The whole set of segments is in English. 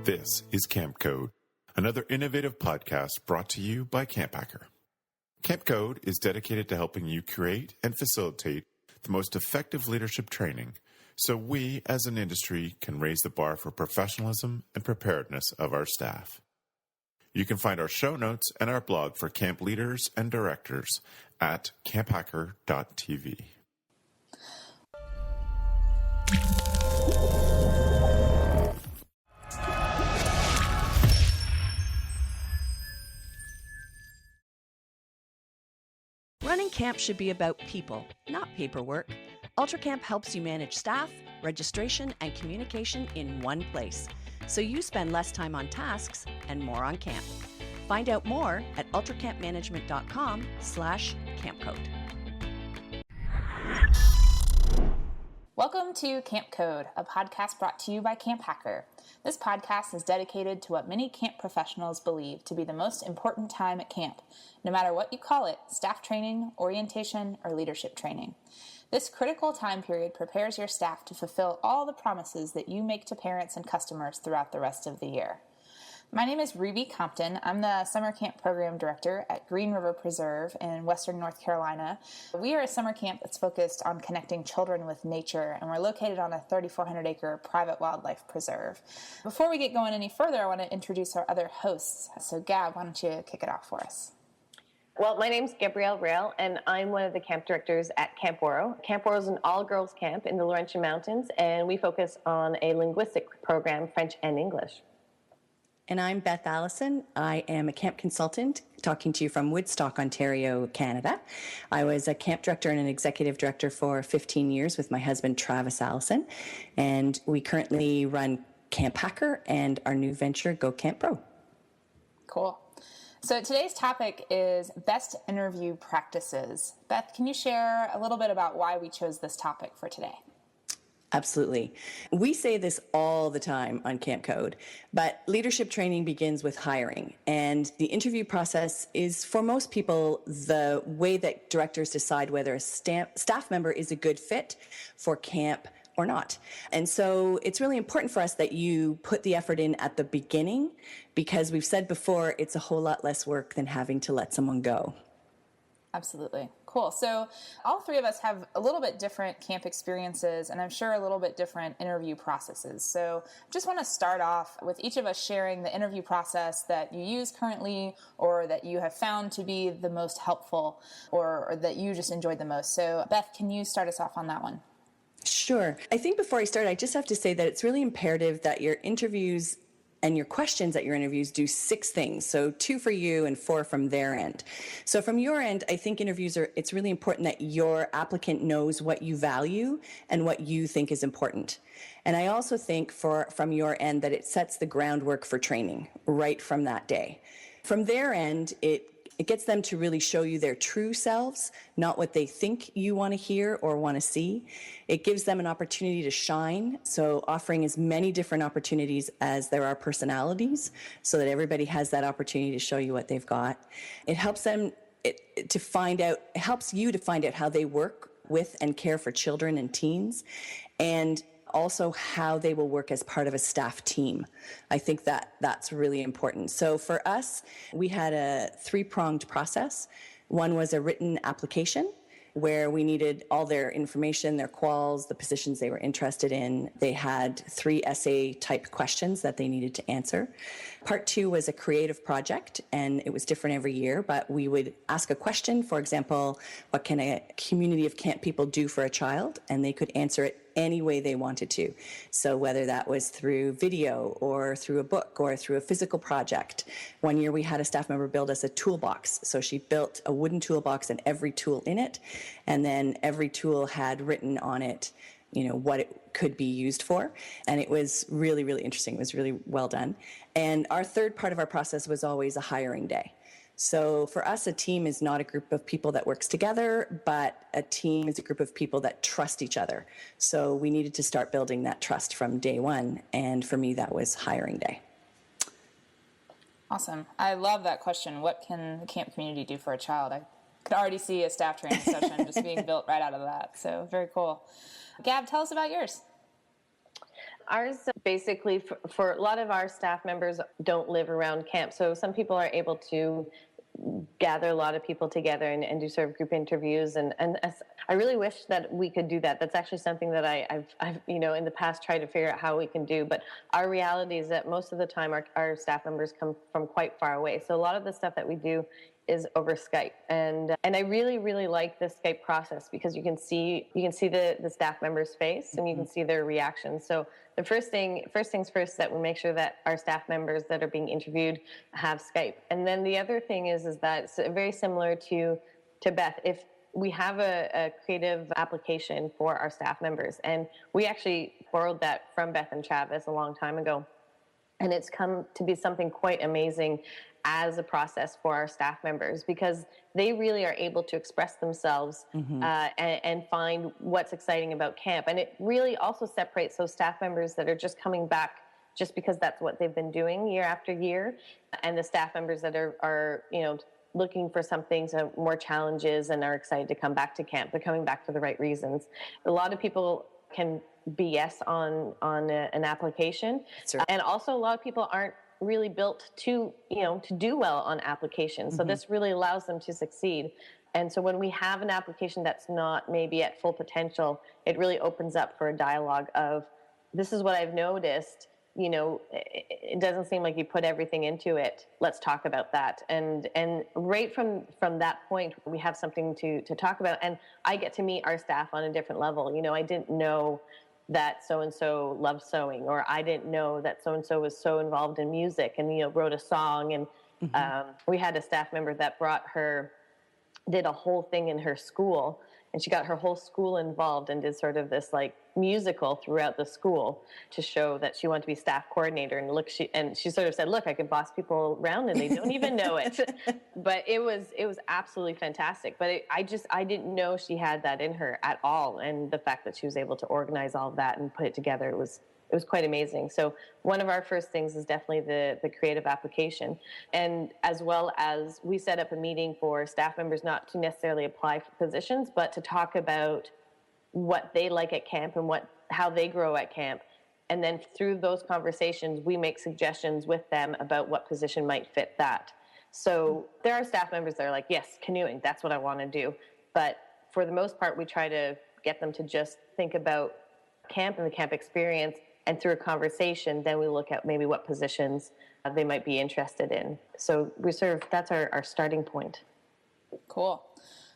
This is Camp Code, another innovative podcast brought to you by Camp Hacker. Camp Code is dedicated to helping you create and facilitate the most effective leadership training so we as an industry can raise the bar for professionalism and preparedness of our staff. You can find our show notes and our blog for camp leaders and directors at camphacker.tv. Running camp should be about people, not paperwork. UltraCamp helps you manage staff, registration, and communication in one place, so you spend less time on tasks and more on camp. Find out more at ultracampmanagement.com/campcode. Welcome to Camp Code, a podcast brought to you by Camp Hacker. This podcast is dedicated to what many camp professionals believe to be the most important time at camp, no matter what you call it, staff training, orientation, or leadership training. This critical time period prepares your staff to fulfill all the promises that you make to parents and customers throughout the rest of the year. My name is Ruby Compton. I'm the Summer Camp Program Director at Green River Preserve in Western North Carolina. We are a summer camp that's focused on connecting children with nature, and we're located on a 3,400-acre private wildlife preserve. Before we get going any further, I want to introduce our other hosts. So Gab, why don't you kick it off for us? Well, my name's Gabrielle Rail, and I'm one of the camp directors at Camp Woro. Camp Woro is an all-girls camp in the Laurentian Mountains, and we focus on a linguistic program, French and English. And I'm Beth Allison. I am a camp consultant talking to you from Woodstock, Ontario, Canada. I was a camp director and an executive director for 15 years with my husband, Travis Allison. And we currently run Camp Hacker and our new venture, Go Camp Pro. Cool. So today's topic is best interview practices. Beth, can you share a little bit about why we chose this topic for today? Absolutely. We say this all the time on Camp Code, but leadership training begins with hiring. And the interview process is, for most people, the way that directors decide whether a staff member is a good fit for camp or not. And so it's really important for us that you put the effort in at the beginning, because we've said before, it's a whole lot less work than having to let someone go. Absolutely. Cool. So all three of us have a little bit different camp experiences, and I'm sure a little bit different interview processes. So I just want to start off with each of us sharing the interview process that you use currently, or that you have found to be the most helpful, or that you just enjoyed the most. So Beth, can you start us off on that one? Sure. I think before I start, I just have to say that it's really imperative that your interviews and your questions at your interviews do 6 things. So 2 for you and 4 from their end. So from your end, I think it's really important that your applicant knows what you value and what you think is important. And I also think from your end that it sets the groundwork for training right from that day. From their end, it gets them to really show you their true selves, not what they think you want to hear or want to see. It gives them an opportunity to shine, so offering as many different opportunities as there are personalities, so that everybody has that opportunity to show you what they've got. It helps them helps you to find out how they work with and care for children and teens, and also how they will work as part of a staff team. I think that's really important. So for us, we had a 3-pronged process. One was a written application, where we needed all their information, their quals, the positions they were interested in. They had 3 essay-type questions that they needed to answer. Part 2 was a creative project, and it was different every year, but we would ask a question. For example, what can a community of camp people do for a child? And they could answer it any way they wanted to. So whether that was through video or through a book or through a physical project. One year we had a staff member build us a toolbox. So she built a wooden toolbox and every tool in it. And then every tool had written on it, what it could be used for. And it was really, really interesting. It was really well done. And our third part of our process was always a hiring day. So for us, a team is not a group of people that works together, but a team is a group of people that trust each other. So we needed to start building that trust from day one. And for me, that was hiring day. Awesome. I love that question. What can the camp community do for a child? I could already see a staff training session just being built right out of that. So very cool. Gab, tell us about yours. Ours basically, for a lot of our staff members don't live around camp. So some people are able to gather a lot of people together and do sort of group interviews. And I really wish that we could do that. That's actually something that I've in the past tried to figure out how we can do. But our reality is that most of the time our staff members come from quite far away. So a lot of the stuff that we do is over Skype, and I really like the Skype process because you can see the staff member's face and you can see their reactions. So the first things first, that we make sure that our staff members that are being interviewed have Skype. And then the other thing is that it's very similar to Beth. If we have a creative application for our staff members, and we actually borrowed that from Beth and Travis a long time ago, and it's come to be something quite amazing as a process for our staff members, because they really are able to express themselves and find what's exciting about camp. And it really also separates those staff members that are just coming back just because that's what they've been doing year after year, and the staff members that are looking for something, so more challenges, and are excited to come back to camp. They're coming back for the right reasons. A lot of people can BS on an application, and also a lot of people aren't really built to do well on applications. So this really allows them to succeed. And so when we have an application that's not maybe at full potential, it really opens up for a dialogue of, this is what I've noticed, it doesn't seem like you put everything into it. Let's talk about that. And right from that point, we have something to talk about. And I get to meet our staff on a different level. I didn't know that so-and-so loved sewing, or I didn't know that so-and-so was so involved in music and, wrote a song. And we had a staff member that did a whole thing in her school, and she got her whole school involved and did sort of this musical throughout the school to show that she wanted to be staff coordinator. And she sort of said, look, I can boss people around and they don't even know it. But it was absolutely fantastic. But I didn't know she had that in her at all. And the fact that she was able to organize all of that and put it together, it was quite amazing. So one of our first things is definitely the creative application. And as well as we set up a meeting for staff members not to necessarily apply for positions, but to talk about what they like at camp and how they grow at camp. And then through those conversations, we make suggestions with them about what position might fit that. So there are staff members that are like, yes, canoeing, that's what I want to do. But for the most part, we try to get them to just think about camp and the camp experience. And through a conversation, then we look at maybe what positions they might be interested in. So that's our starting point. Cool.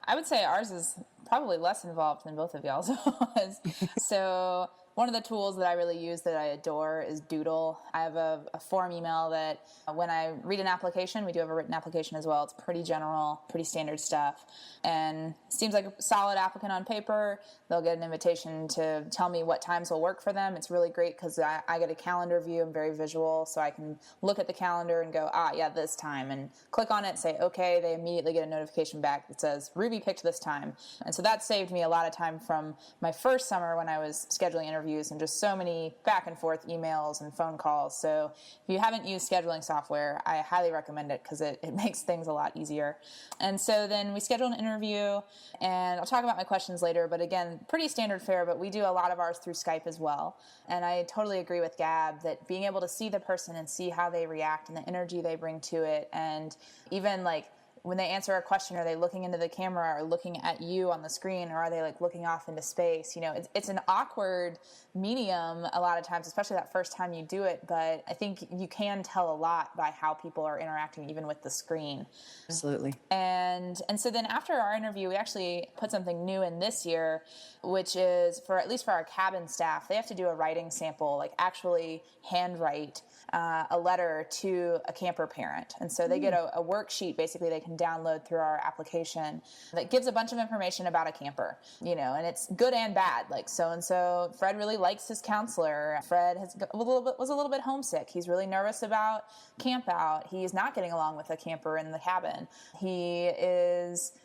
I would say ours is probably less involved than both of y'all's was. So one of the tools that I really use that I adore is Doodle. I have a form email that when I read an application, we do have a written application as well. It's pretty general, pretty standard stuff. And seems like a solid applicant on paper. They'll get an invitation to tell me what times will work for them. It's really great because I get a calendar view. I'm very visual, so I can look at the calendar and go, yeah, this time, and click on it, say, okay. They immediately get a notification back that says, Ruby picked this time. And so that saved me a lot of time from my first summer when I was scheduling interviews and just so many back and forth emails and phone calls. So if you haven't used scheduling software, I highly recommend it because it makes things a lot easier. And so then we schedule an interview, and I'll talk about my questions later, but again, pretty standard fare, but we do a lot of ours through Skype as well. And I totally agree with Gab that being able to see the person and see how they react and the energy they bring to it, and even when they answer a question, are they looking into the camera or looking at you on the screen, or are they looking off into space? It's an awkward medium a lot of times, especially that first time you do it, but I think you can tell a lot by how people are interacting even with the screen. Absolutely. And so then after our interview, we actually put something new in this year, which is at least for our cabin staff, they have to do a writing sample, actually handwrite a letter to a camper parent. And so they get a worksheet basically they can download through our application that gives a bunch of information about a camper, and it's good and bad. So-and-so, Fred really likes his counselor. Fred was a little bit homesick. He's really nervous about camp out. He's not getting along with a camper in the cabin. He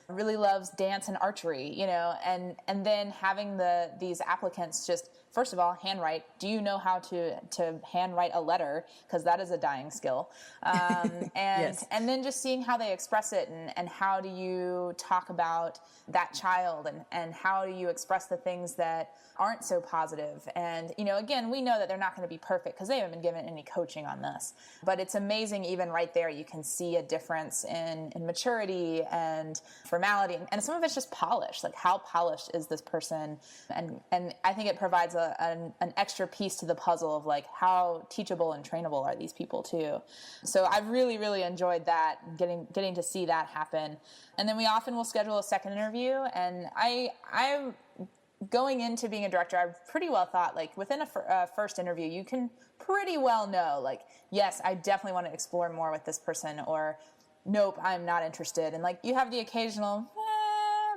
really loves dance and archery, and then having these applicants just first of all, handwrite. Do you know how to handwrite a letter? Because that is a dying skill. Yes. And then just seeing how they express it, and how do you talk about that child, and how do you express the things that aren't so positive. And, again, we know that they're not going to be perfect because they haven't been given any coaching on this. But it's amazing, even right there, you can see a difference in maturity and formality. And some of it's just polish. Like, how polished is this person? And I think it provides an extra piece to the puzzle of, like, how teachable and trainable are these people too. So I've really, really enjoyed that, getting to see that happen. And then we often will schedule a second interview. And I'm going into being a director, I've pretty well thought, like, within a first interview, you can pretty well know, like, yes, I definitely want to explore more with this person, or nope, I'm not interested. And, like, you have the occasional,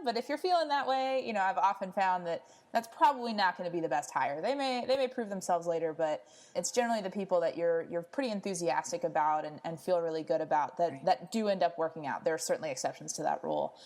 but if you're feeling that way, I've often found that that's probably not going to be the best hire. They may prove themselves later, but it's generally the people that you're pretty enthusiastic about and feel really good about that do end up working out. There are certainly exceptions to that rule.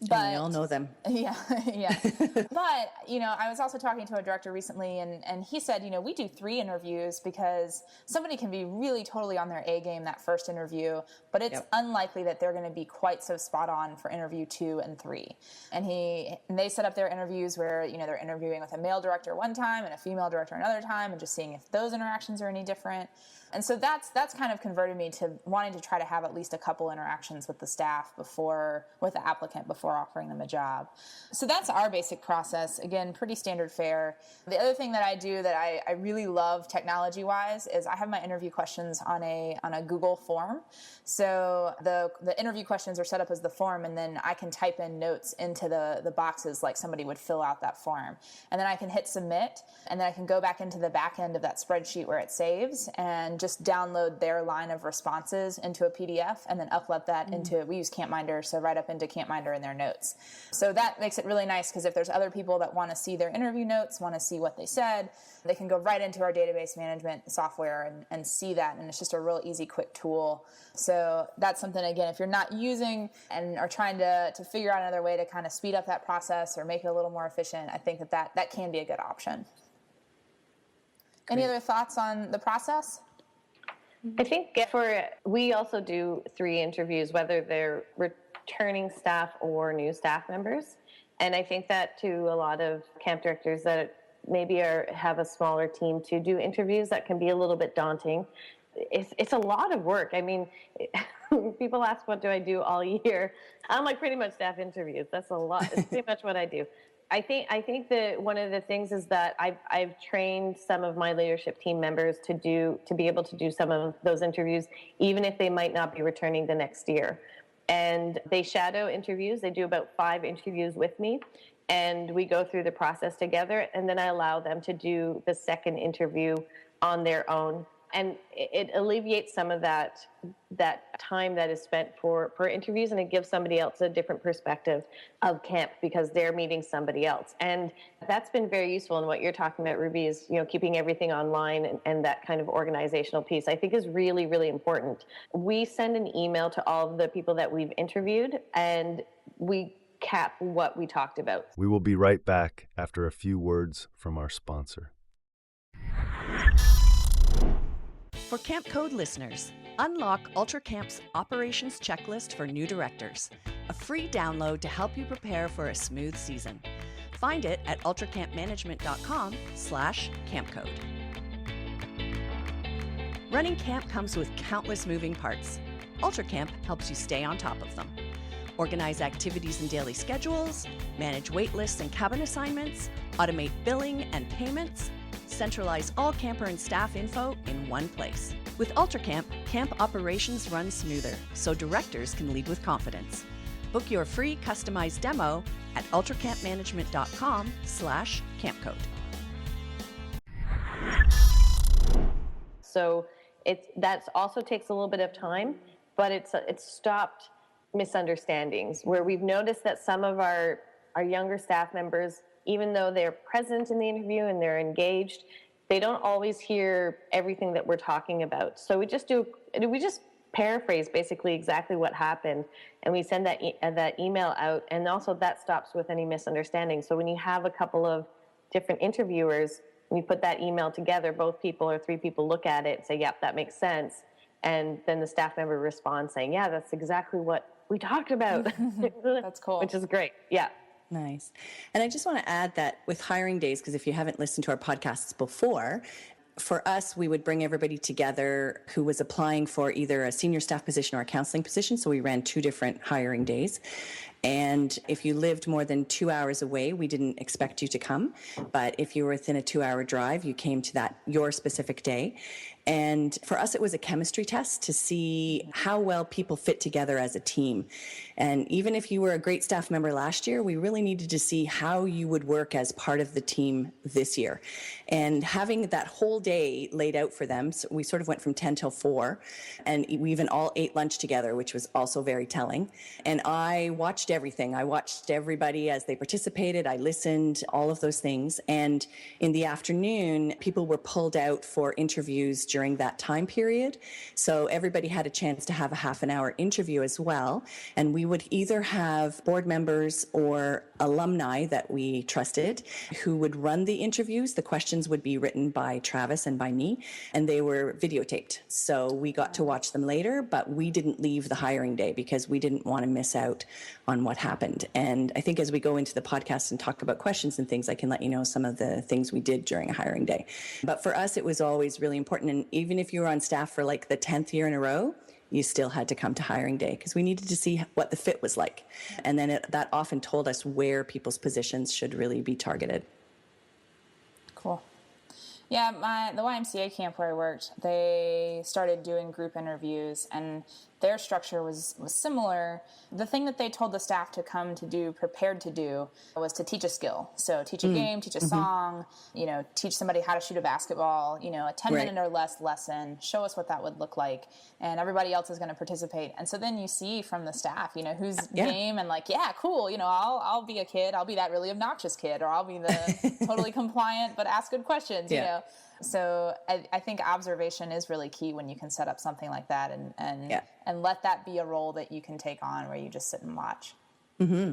But, and we all know them. Yeah, yeah. But, I was also talking to a director recently, and he said, we do 3 interviews because somebody can be really totally on their A game that first interview, but it's unlikely that they're going to be quite so spot on for interview 2 and 3. And they set up their interviews where, they're interviewing with a male director one time and a female director another time, and just seeing if those interactions are any different. And so that's kind of converted me to wanting to try to have at least a couple interactions with the staff with the applicant before offering them a job. So that's our basic process. Again, pretty standard fare. The other thing that I do that I really love technology-wise is I have my interview questions on a Google form. So the interview questions are set up as the form, and then I can type in notes into the boxes like somebody would fill out that form. And then I can hit submit, and then I can go back into the back end of that spreadsheet where it saves and just download their line of responses into a PDF, and then upload that into, we use CampMinder, so right up into CampMinder in their notes. So that makes it really nice, because if there's other people that want to see their interview notes, want to see what they said, they can go right into our database management software and see that, and it's just a real easy, quick tool. So that's something, again, if you're not using and are trying to figure out another way to kind of speed up that process or make it a little more efficient, I think that can be a good option. Great. Any other thoughts on the process? I think we also do 3 interviews, whether they're returning staff or new staff members. And I think that to a lot of camp directors that maybe have a smaller team to do interviews, that can be a little bit daunting. It's a lot of work. I mean, people ask, what do I do all year? I'm like, pretty much staff interviews. That's a lot. It's pretty much what I do. I think that one of the things is that I've trained some of my leadership team members to be able to do some of those interviews, even if they might not be returning the next year. And they shadow interviews. They do about 5 interviews with me, and we go through the process together. And then I allow them to do the second interview on their own. And it alleviates some of that time that is spent for interviews, and it gives somebody else a different perspective of camp because they're meeting somebody else. And that's been very useful. And what you're talking about, Ruby, is keeping everything online and that kind of organizational piece, I think, is really, really important. We send an email to all of the people that we've interviewed, and we cap what we talked about. We will be right back after a few words from our sponsor. For Camp Code listeners, unlock UltraCamp's Operations Checklist for new directors, a free download to help you prepare for a smooth season. Find it at ultracampmanagement.com/campcode. Running camp comes with countless moving parts. UltraCamp helps you stay on top of them. Organize activities and daily schedules, manage wait lists and cabin assignments, automate billing and payments, centralize all camper and staff info in one place. With UltraCamp, camp operations run smoother, so directors can lead with confidence. Book your free customized demo at ultracampmanagement.com/campcode. So that also takes a little bit of time, but it's stopped misunderstandings where we've noticed that some of our younger staff members, even though they're present in the interview and they're engaged, they don't always hear everything that we're talking about. So we just paraphrase basically exactly what happened, and we send that email out, and also that stops with any misunderstanding. So when you have a couple of different interviewers, we put that email together, both people or 3 people look at it and say, yep, that makes sense. And then the staff member responds saying, yeah, that's exactly what we talked about. That's cool. Which is great. Yeah. Nice. And I just want to add that with hiring days, because if you haven't listened to our podcasts before, for us, we would bring everybody together who was applying for either a senior staff position or a counseling position. So we ran 2 different hiring days. And if you lived more than 2 hours away, we didn't expect you to come. But if you were within a 2-hour drive, you came to your specific day. And for us, it was a chemistry test to see how well people fit together as a team. And even if you were a great staff member last year, we really needed to see how you would work as part of the team this year. And having that whole day laid out for them, so we sort of went from 10 till 4, and we even all ate lunch together, which was also very telling. And I watched everything. I watched everybody as they participated. I listened, all of those things. And in the afternoon, people were pulled out for interviews during that time period. So everybody had a chance to have a half an hour interview as well. And we would either have board members or alumni that we trusted who would run the interviews. The questions would be written by Travis and by me, and they were videotaped. So we got to watch them later, but we didn't leave the hiring day because we didn't want to miss out on what happened. And I think as we go into the podcast and talk about questions and things, I can let you know some of the things we did during a hiring day. But for us, it was always really important. And even if you were on staff for like the 10th year in a row, you still had to come to hiring day because we needed to see what the fit was like. And then that often told us where people's positions should really be targeted. Cool. Yeah, the YMCA camp where I worked, they started doing group interviews, and their structure was similar. The thing that they told the staff to come to do, prepared to do, was to teach a skill. So teach a game, teach a song, teach somebody how to shoot a basketball, a 10-minute or less lesson, show us what that would look like. And everybody else is going to participate. And so then you see from the staff, who's game and cool, I'll be a kid. I'll be that really obnoxious kid, or I'll be the totally compliant but ask good questions, you know. So I think observation is really key when you can set up something like that and let that be a role that you can take on where you just sit and watch. Mm-hmm.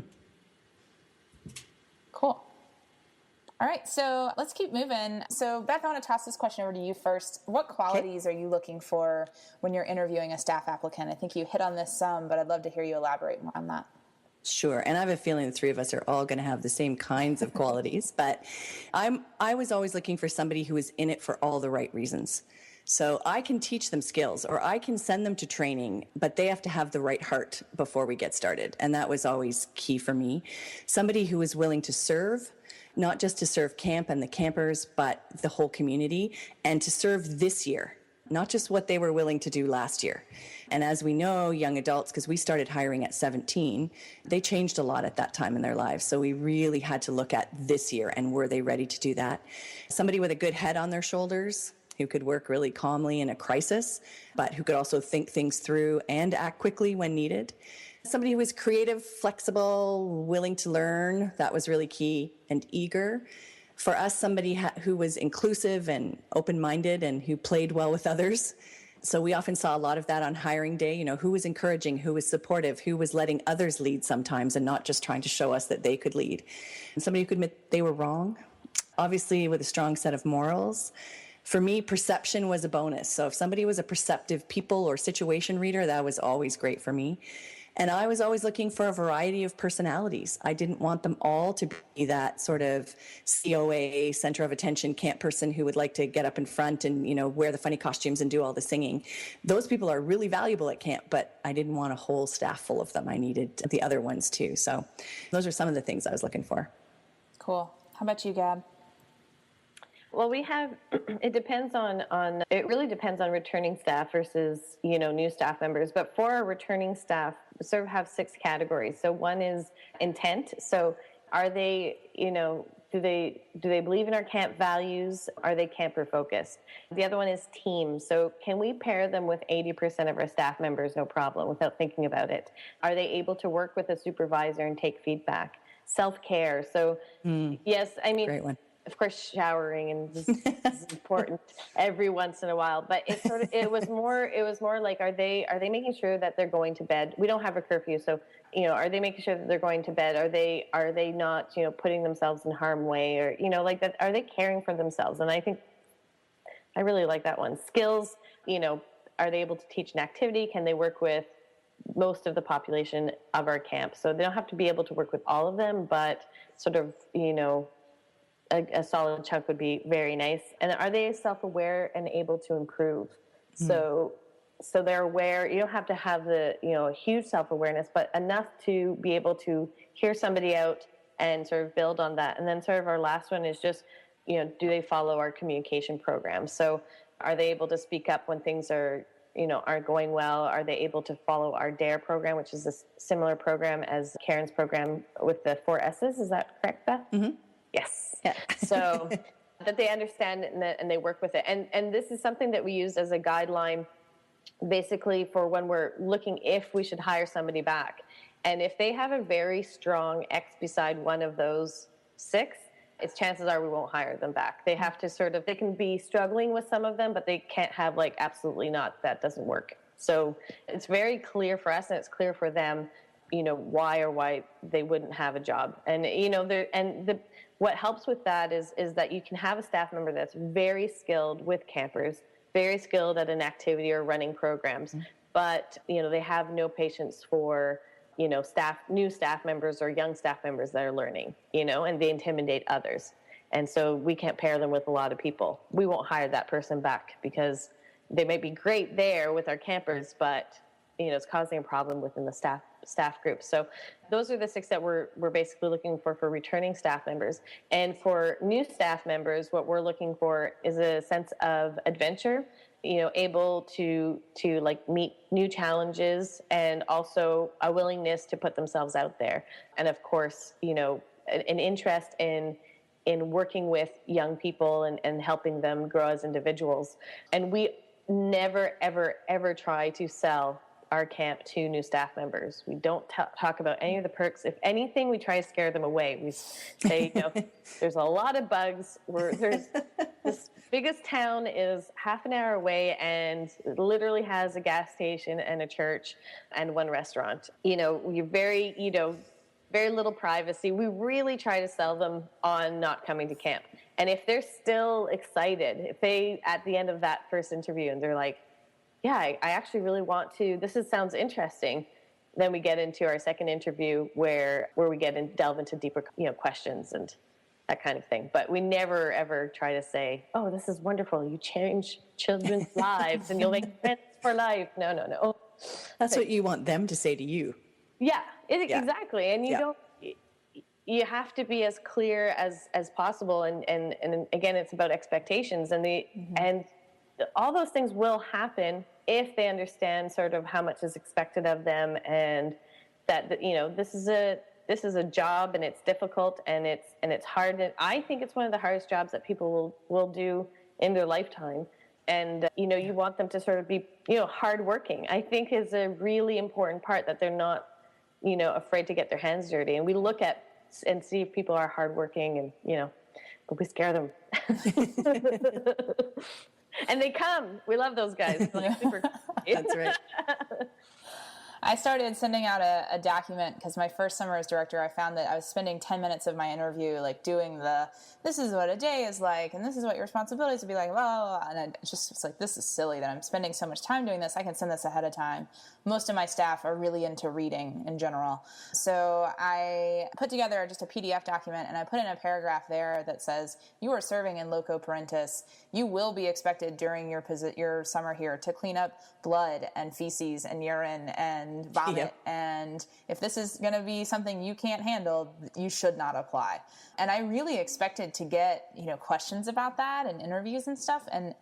Cool. All right, so let's keep moving. So Beth, I want to toss this question over to you first. What qualities are you looking for when you're interviewing a staff applicant? I think you hit on this some, but I'd love to hear you elaborate more on that. Sure. And I have a feeling the 3 of us are all going to have the same kinds of qualities, but I was always looking for somebody who was in it for all the right reasons. So I can teach them skills or I can send them to training, but they have to have the right heart before we get started. And that was always key for me. Somebody who is willing to serve, not just to serve camp and the campers, but the whole community, and to serve this year, not just what they were willing to do last year. And as we know, young adults, because we started hiring at 17, they changed a lot at that time in their lives. So we really had to look at this year and were they ready to do that? Somebody with a good head on their shoulders who could work really calmly in a crisis, but who could also think things through and act quickly when needed. Somebody who was creative, flexible, willing to learn, that was really key, and eager. For us, somebody who was inclusive and open-minded and who played well with others. So we often saw a lot of that on hiring day, who was encouraging, who was supportive, who was letting others lead sometimes and not just trying to show us that they could lead. And somebody who could admit they were wrong, obviously with a strong set of morals. For me, perception was a bonus. So if somebody was a perceptive people or situation reader, that was always great for me. And I was always looking for a variety of personalities. I didn't want them all to be that sort of COA, center of attention camp person who would like to get up in front and, wear the funny costumes and do all the singing. Those people are really valuable at camp, but I didn't want a whole staff full of them. I needed the other ones too. So those are some of the things I was looking for. Cool. How about you, Gab? Well, it really depends on returning staff versus, new staff members. But for our returning staff, we sort of have 6 categories. So one is intent. So are they, do they believe in our camp values? Are they camper focused? The other one is team. So can we pair them with 80% of our staff members, no problem, without thinking about it? Are they able to work with a supervisor and take feedback? Self-care. So yes, Great one. of course, showering and is important every once in a while. But it was more like, are they making sure that they're going to bed? We don't have a curfew, so are they making sure that they're going to bed? Are they not putting themselves in harm's way, or like that? Are they caring for themselves? And I think I really like that one. Skills, are they able to teach an activity? Can they work with most of the population of our camp? So they don't have to be able to work with all of them, but sort of, a solid chunk would be very nice. And are they self-aware and able to improve? So they're aware. You don't have to have the, huge self-awareness, but enough to be able to hear somebody out and sort of build on that. And then sort of our last one is just, do they follow our communication program? So are they able to speak up when things aren't going well? Are they able to follow our DARE program, which is a similar program as Karen's program with the 4 S's? Is that correct, Beth? Mm-hmm. Yes. Yeah. So that they understand it and they work with it. And this is something that we use as a guideline basically for when we're looking if we should hire somebody back. And if they have a very strong X beside one of those 6, it's chances are we won't hire them back. They have to they can be struggling with some of them, but they can't have absolutely not, that doesn't work. So it's very clear for us and it's clear for them, why they wouldn't have a job. And, what helps with that is that you can have a staff member that's very skilled with campers, very skilled at an activity or running programs, but, they have no patience for new staff members or young staff members that are learning, and they intimidate others. And so we can't pair them with a lot of people. We won't hire that person back because they may be great there with our campers, but, it's causing a problem within the staff group. So those are the 6 that we're basically looking for returning staff members. And for new staff members, what we're looking for is a sense of adventure, able to meet new challenges and also a willingness to put themselves out there. And of course, an interest in working with young people and helping them grow as individuals. And we never, ever, ever try to sell our camp to new staff members. We don't talk about any of the perks. If anything, we try to scare them away. We say, there's a lot of bugs. This biggest town is half an hour away and it literally has a gas station and a church and 1 restaurant. You're very little privacy. We really try to sell them on not coming to camp. And if they're still excited, if they, at the end of that first interview, and they're like, yeah, I actually really want to, sounds interesting. Then we get into our second interview where we delve into deeper, questions and that kind of thing. But we never, ever try to say, oh, this is wonderful. You change children's lives and you'll make friends for life. No. That's what you want them to say to you. Yeah, exactly. And you have to be as clear as possible. And again, it's about expectations and all those things will happen if they understand sort of how much is expected of them and that, this is a job and it's difficult and it's hard. And I think it's one of the hardest jobs that people will do in their lifetime. And, you want them to sort of be, hardworking, I think is a really important part, that they're not, afraid to get their hands dirty. And we look at and see if people are hardworking and, but we scare them. And they come. We love those guys. Super. That's right. I started sending out a document because my first summer as director, I found that I was spending 10 minutes of my interview doing this is what a day is like, and this is what your responsibilities would be like, blah, blah, blah. And it's like, this is silly that I'm spending so much time doing this. I can send this ahead of time. Most of my staff are really into reading in general. So I put together just a PDF document, and I put in a paragraph there that says, you are serving in loco parentis. You will be expected during your summer here to clean up blood and feces and urine and vomit. Yep. And if this is going to be something you can't handle, you should not apply. And I really expected to get, questions about that and interviews and stuff. And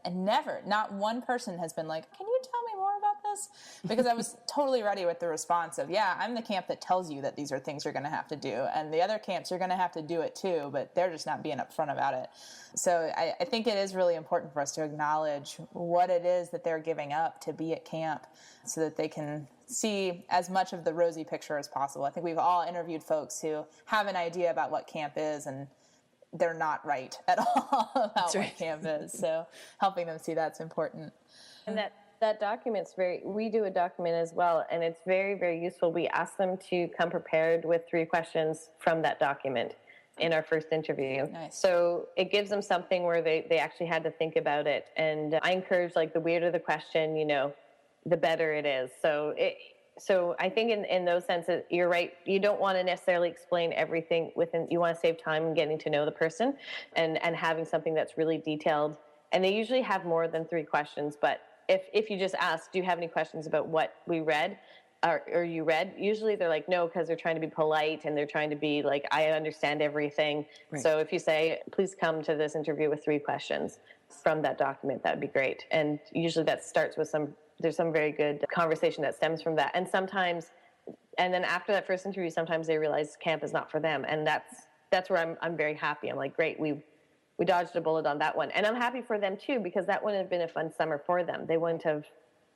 not one person has been like, can you tell me more about this? Because I was totally ready with the response of, yeah, I'm the camp that tells you that these are things you're going to have to do. And the other camps, you're going to have to do it too, but they're just not being upfront about it. So I think it is really important for us to acknowledge what it is that they're giving up to be at camp so that they can see as much of the rosy picture as possible. I think we've all interviewed folks who have an idea about what camp is, and they're not right at all about That's right. what camp is. So helping them see that's important. And that document's we do a document as well, and it's very, very useful. We ask them to come prepared with 3 questions from that document in our first interview. Nice. So it gives them something where they actually had to think about it. And I encourage, like, the weirder the question, the better it is. So I think in those senses, you're right. You don't want to necessarily explain everything you want to save time in getting to know the person and having something that's really detailed. And they usually have more than 3 questions, but if you just ask, do you have any questions about what we read or you read? Usually they're like, no, because they're trying to be polite and they're trying to be like, I understand everything. Right. So if you say, please come to this interview with 3 questions from that document, that would be great. And usually that starts with there's some very good conversation that stems from that. And then after that first interview, sometimes they realize camp is not for them. And that's where I'm very happy. I'm like, great, we dodged a bullet on that one. And I'm happy for them too, because that wouldn't have been a fun summer for them. They wouldn't have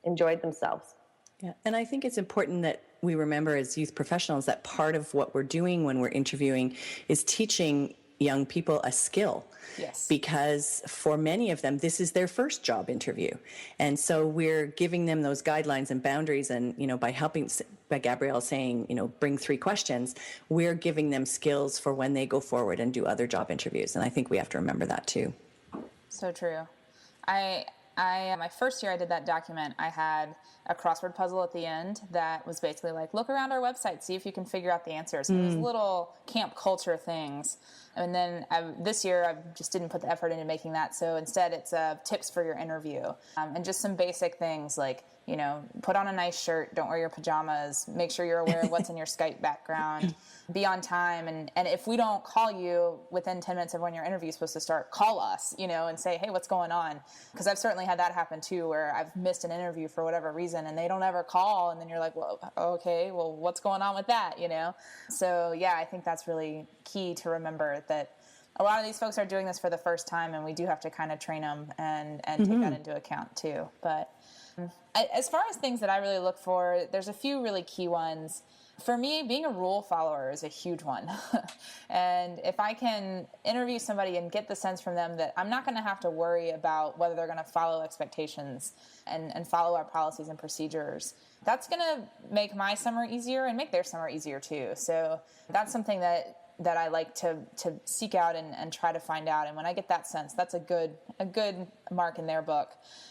enjoyed themselves. Yeah. And I think it's important that we remember as youth professionals that part of what we're doing when we're interviewing is teaching young people a skill. Yes. Because for many of them, this is their first job interview. And so we're giving them those guidelines and boundaries. And, by Gabrielle saying, bring 3 questions, we're giving them skills for when they go forward and do other job interviews. And I think we have to remember that too. So true. My first year I did that document, I had a crossword puzzle at the end that was basically like, look around our website, see if you can figure out the answers. And those little camp culture things. And then this year I just didn't put the effort into making that. So instead it's tips for your interview and just some basic things like, put on a nice shirt, don't wear your pajamas, make sure you're aware of what's in your Skype background, be on time. And if we don't call you within 10 minutes of when your interview is supposed to start, call us, and say, hey, what's going on? Because I've certainly had that happen too, where I've missed an interview for whatever reason and they don't ever call. And then you're like, well, okay, well, what's going on with that? So yeah, I think that's really key to remember that a lot of these folks are doing this for the first time and we do have to kind of train them and take that into account too. But as far as things that I really look for, there's a few really key ones. For me, being a rule follower is a huge one. And if I can interview somebody and get the sense from them that I'm not going to have to worry about whether they're going to follow expectations and follow our policies and procedures, that's going to make my summer easier and make their summer easier too. So that's something that I like to seek out and try to find out. And when I get that sense, that's a good mark in their book.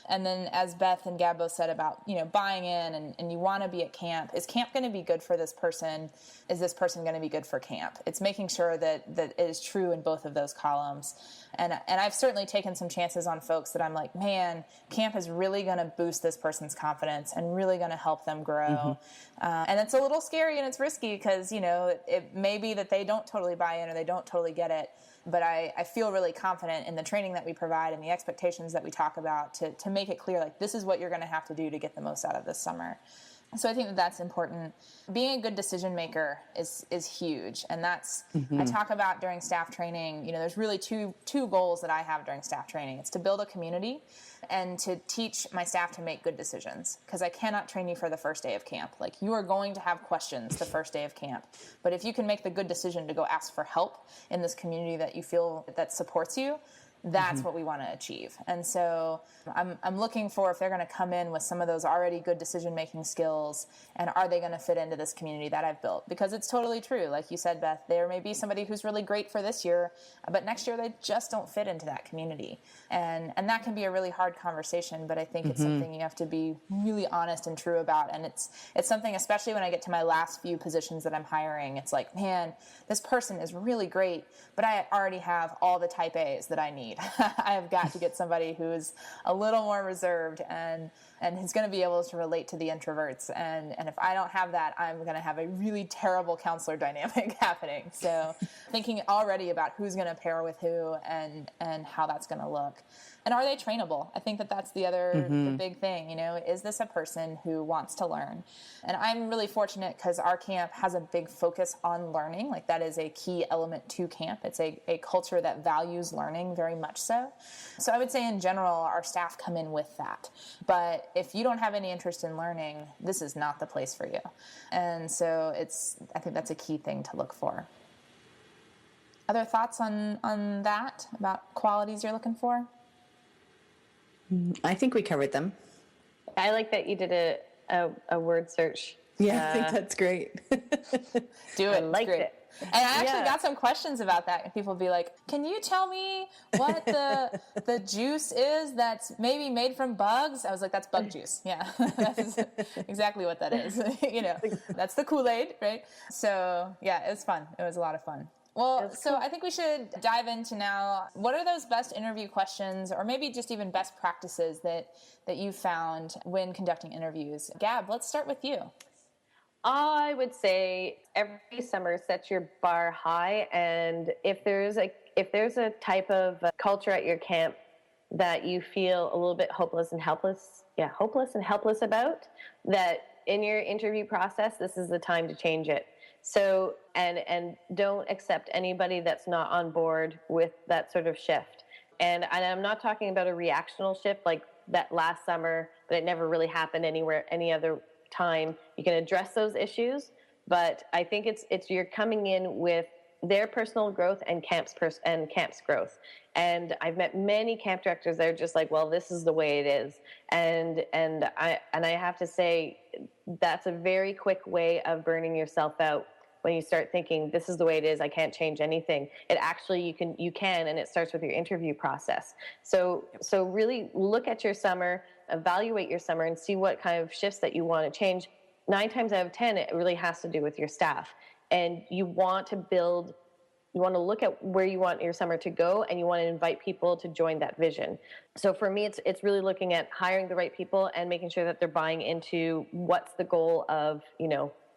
And then as Beth and Gab both said about, buying in and you want to be at camp. Is camp going to be good for this person? Is this person going to be good for camp? It's making sure that it is true in both of those columns. And I've certainly taken some chances on folks that I'm like, man, camp is really going to boost this person's confidence and really going to help them grow. And it's a little scary and it's risky because, it may be that they don't totally buy in or they don't totally get it. But I feel really confident in the training that we provide and the expectations that we talk about to make it clear, like, this is what you're going to have to do to get the most out of this summer. So I think that's important. Being a good decision maker is huge. And that's, I talk about during staff training, there's really two goals that I have during staff training. It's to build a community and to teach my staff to make good decisions. Because I cannot train you for the first day of camp. Like, you are going to have questions the first day of camp. But if you can make the good decision to go ask for help in this community that you feel that supports you, that's what we want to achieve. And so I'm looking for if they're going to come in with some of those already good decision-making skills, and are they going to fit into this community that I've built? Because it's totally true. Like you said, Beth, there may be somebody who's really great for this year, but next year they just don't fit into that community. And that can be a really hard conversation, but I think it's something you have to be really honest and true about. And it's something, especially when I get to my last few positions that I'm hiring, it's like, man, this person is really great, but I already have all the type A's that I need. I have got to get somebody who is a little more reserved and who's going to be able to relate to the introverts. And if I don't have that, I'm going to have a really terrible counselor dynamic happening. So thinking already about who's going to pair with who and how that's going to look. And are they trainable? I think that's the other the big thing, is this a person who wants to learn? And I'm really fortunate because our camp has a big focus on learning. Like, that is a key element to camp. It's a culture that values learning very much so. So I would say in general, our staff come in with that. But if you don't have any interest in learning, this is not the place for you. And so I think that's a key thing to look for. Other thoughts on that, about qualities you're looking for? I think we covered them. I like that you did a word search. Yeah, I think that's great. Do it. I liked it. And I actually got some questions about that. People be like, can you tell me what the juice is that's maybe made from bugs? I was like, that's bug juice. Yeah, that's exactly what that is. That's the Kool-Aid, right? So yeah, it was fun. It was a lot of fun. Well, so I think we should dive into now, what are those best interview questions, or maybe just even best practices that you found when conducting interviews? Gab, let's start with you. I would say every summer set your bar high, and if there's a type of culture at your camp that you feel a little bit hopeless and helpless about, that in your interview process, this is the time to change it. So, and don't accept anybody that's not on board with that sort of shift. And I'm not talking about a reactional shift like that last summer, but it never really happened anywhere, any other time. You can address those issues, but I think it's you're coming in with their personal growth and camp's growth. And I've met many camp directors that are just like, well, this is the way it is. And I have to say that's a very quick way of burning yourself out. When you start thinking, this is the way it is, I can't change anything. It actually, you can, and it starts with your interview process. So really look at your summer, evaluate your summer, and see what kind of shifts that you want to change. 9 times out of 10, it really has to do with your staff. And you want to look at where you want your summer to go, and you want to invite people to join that vision. So for me, it's really looking at hiring the right people and making sure that they're buying into what's the goal of,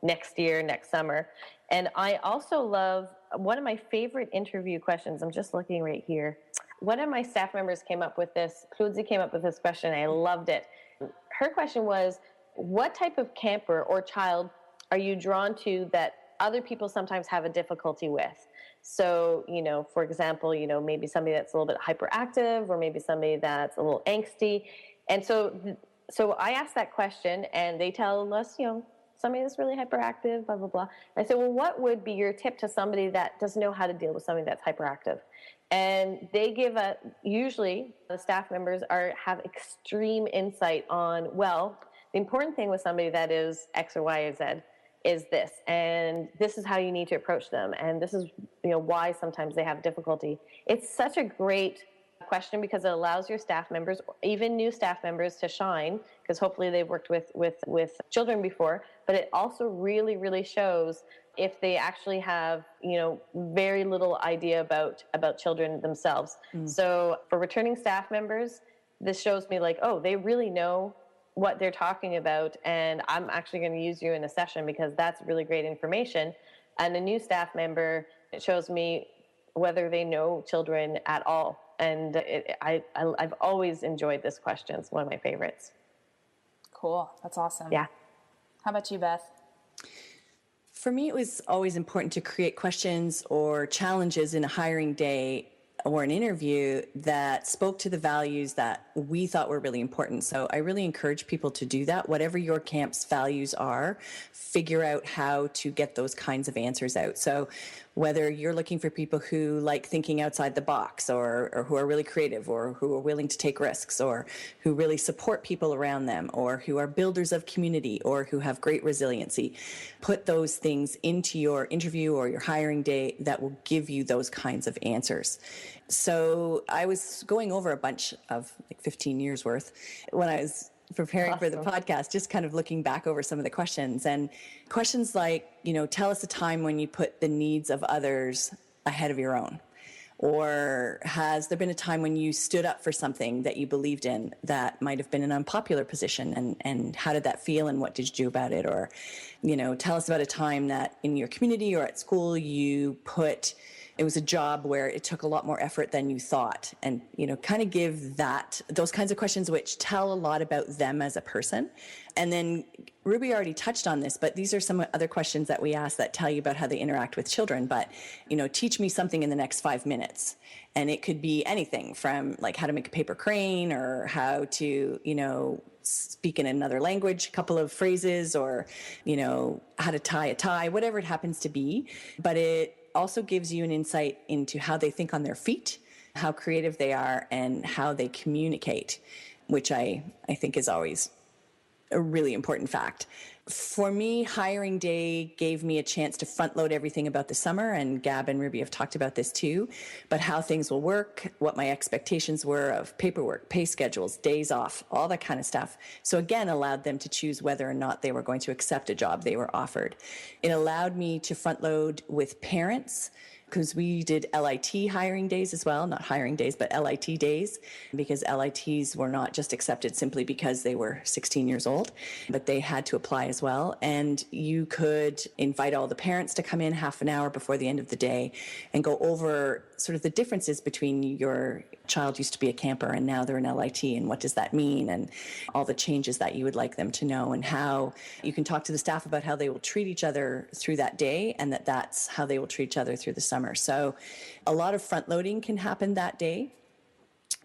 next year, next summer. And I also love one of my favorite interview questions. I'm just looking right here. One of my staff members came up with this. Claudia came up with this question. I loved it. Her question was, what type of camper or child are you drawn to that other people sometimes have a difficulty with? So, for example, maybe somebody that's a little bit hyperactive, or maybe somebody that's a little angsty. And so I asked that question, and they tell us, somebody that's really hyperactive, blah, blah, blah. And I said, well, what would be your tip to somebody that doesn't know how to deal with somebody that's hyperactive? And they give usually the staff members have extreme insight on, well, the important thing with somebody that is X or Y or Z is this, and this is how you need to approach them, and this is why sometimes they have difficulty. It's such a great question because it allows your staff members, even new staff members, to shine, because hopefully they've worked with children before, but it also really, really shows if they actually have very little idea about children themselves. So for returning staff members, this shows me like, oh, they really know what they're talking about, and I'm actually going to use you in a session because that's really great information. And a new staff member, it shows me whether they know children at all. And I've always enjoyed this question. It's one of my favorites. Cool. That's awesome. Yeah. How about you, Beth? For me, it was always important to create questions or challenges in a hiring day or an interview that spoke to the values that we thought were really important. So I really encourage people to do that. Whatever your camp's values are, figure out how to get those kinds of answers out. So whether you're looking for people who like thinking outside the box, or who are really creative, or who are willing to take risks, or who really support people around them, or who are builders of community, or who have great resiliency, put those things into your interview or your hiring day that will give you those kinds of answers. So I was going over a bunch of 15 years worth when I was preparing for the podcast, just kind of looking back over some of the questions, and questions like, tell us a time when you put the needs of others ahead of your own, or has there been a time when you stood up for something that you believed in that might have been an unpopular position, and how did that feel and what did you do about it? Or, tell us about a time that in your community or at school it was a job where it took a lot more effort than you thought, and, kind of give those kinds of questions which tell a lot about them as a person. And then Ruby already touched on this, but these are some other questions that we ask that tell you about how they interact with children. But, teach me something in the next 5 minutes. And it could be anything from like how to make a paper crane, or how to, speak in another language, a couple of phrases, or, how to tie a tie, whatever it happens to be. But also gives you an insight into how they think on their feet, how creative they are, and how they communicate, which I think is always a really important fact. For me, hiring day gave me a chance to front load everything about the summer, and Gab and Ruby have talked about this too, but how things will work, what my expectations were of paperwork, pay schedules, days off, all that kind of stuff. So again, allowed them to choose whether or not they were going to accept a job they were offered. It allowed me to front load with parents, because we did LIT hiring days as well, not hiring days, but LIT days, because LITs were not just accepted simply because they were 16 years old, but they had to apply as well. And you could invite all the parents to come in half an hour before the end of the day and go over sort of the differences between your child used to be a camper and now they're an LIT, and what does that mean, and all the changes that you would like them to know, and how you can talk to the staff about how they will treat each other through that day, and that's how they will treat each other through the summer. So a lot of front loading can happen that day.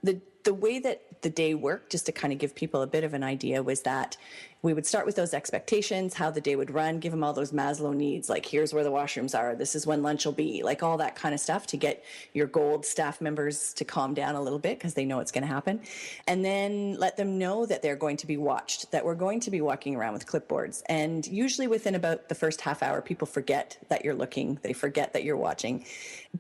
The way that the day worked, just to kind of give people a bit of an idea, was that we would start with those expectations, how the day would run, give them all those Maslow needs, like here's where the washrooms are, this is when lunch will be, like all that kind of stuff to get your gold staff members to calm down a little bit because they know it's going to happen. And then let them know that they're going to be watched, that we're going to be walking around with clipboards. And usually within about the first half hour, people forget that you're looking, they forget that you're watching.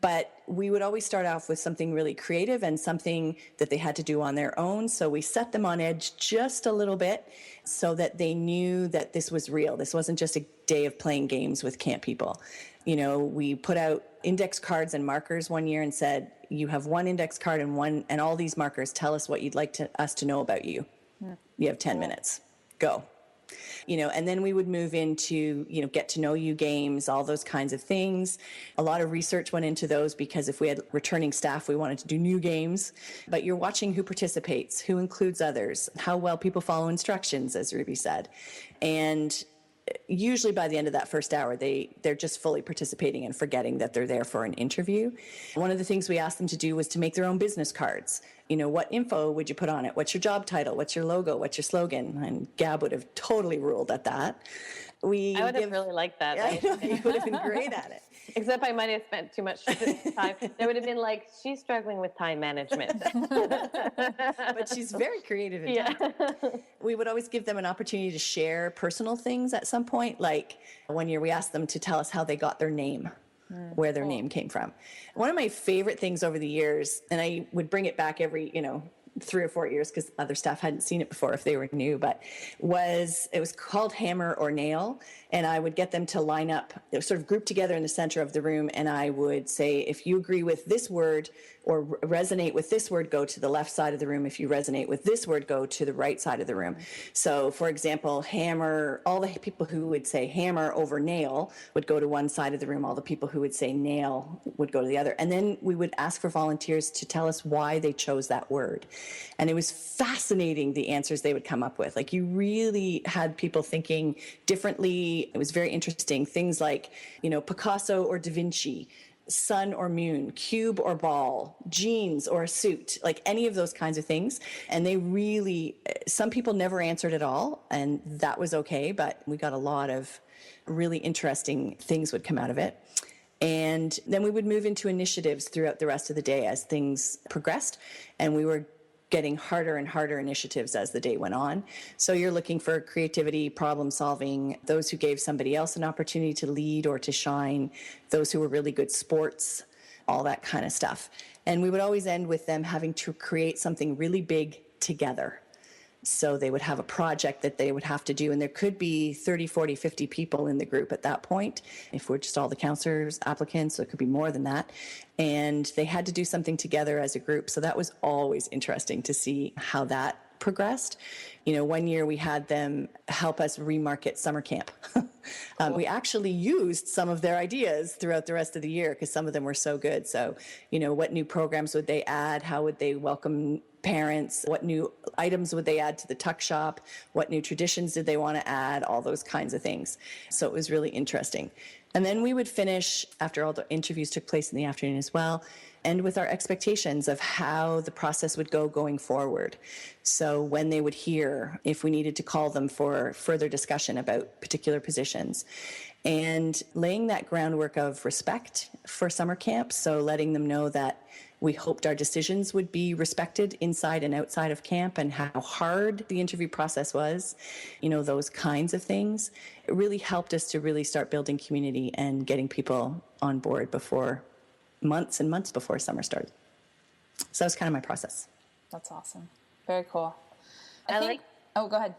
But we would always start off with something really creative and something that they had to do on their own. So we set them on edge just a little bit so that they knew that this was real. This wasn't just a day of playing games with camp people. You know, we put out index cards and markers one year and said, you have one index card and all these markers, tell us what you'd like us to know about you. You have 10 minutes. Go. You know, and then we would move into, you know, get to know you games, all those kinds of things. A lot of research went into those because if we had returning staff, we wanted to do new games. But you're watching who participates, who includes others, how well people follow instructions, as Ruby said. And usually by the end of that first hour, they're just fully participating and forgetting that they're there for an interview. One of the things we asked them to do was to make their own business cards. You know, what info would you put on it? What's your job title? What's your logo? What's your slogan? And Gab would have totally ruled at that. I would have really liked that. I know, you would have been great at it. Except I might have spent too much time. There would have been like, she's struggling with time management. But she's very creative and talented. We would always give them an opportunity to share personal things at some point. Like one year we asked them to tell us how they got their name, where their name came from. One of my favorite things over the years, and I would bring it back every, 3 or 4 years because other staff hadn't seen it before if they were new, but it was called Hammer or Nail. And I would get them to line up, sort of group together in the center of the room. And I would say, if you agree with this word or resonate with this word, go to the left side of the room. If you resonate with this word, go to the right side of the room. So for example, hammer, all the people who would say hammer over nail would go to one side of the room. All the people who would say nail would go to the other. And then we would ask for volunteers to tell us why they chose that word. And it was fascinating, the answers they would come up with. Like, you really had people thinking differently. It was very interesting. Things like, Picasso or Da Vinci, sun or moon, cube or ball, jeans or a suit, like any of those kinds of things. And they really, some people never answered at all, and that was okay. But we got a lot of really interesting things would come out of it. And then we would move into initiatives throughout the rest of the day as things progressed. And we were getting harder and harder initiatives as the day went on. So you're looking for creativity, problem solving, those who gave somebody else an opportunity to lead or to shine, those who were really good sports, all that kind of stuff. And we would always end with them having to create something really big together. So they would have a project that they would have to do, and there could be 30, 40, 50 people in the group at that point. If we're just all the counselors, applicants, so it could be more than that. And they had to do something together as a group. So that was always interesting to see how that progressed. One year we had them help us remarket summer camp. We actually used some of their ideas throughout the rest of the year because some of them were so good. So, what new programs would they add? How would they welcome parents, what new items would they add to the tuck shop, what new traditions did they want to add, all those kinds of things. So it was really interesting. And then we would finish, after all the interviews took place in the afternoon as well, and with our expectations of how the process would go going forward. So when they would hear, if we needed to call them for further discussion about particular positions, and laying that groundwork of respect for summer camp. So letting them know that we hoped our decisions would be respected inside and outside of camp, and how hard the interview process was, those kinds of things. It really helped us to really start building community and getting people on board before months and months before summer started. So that was kind of my process. That's awesome. Very cool. Oh, go ahead.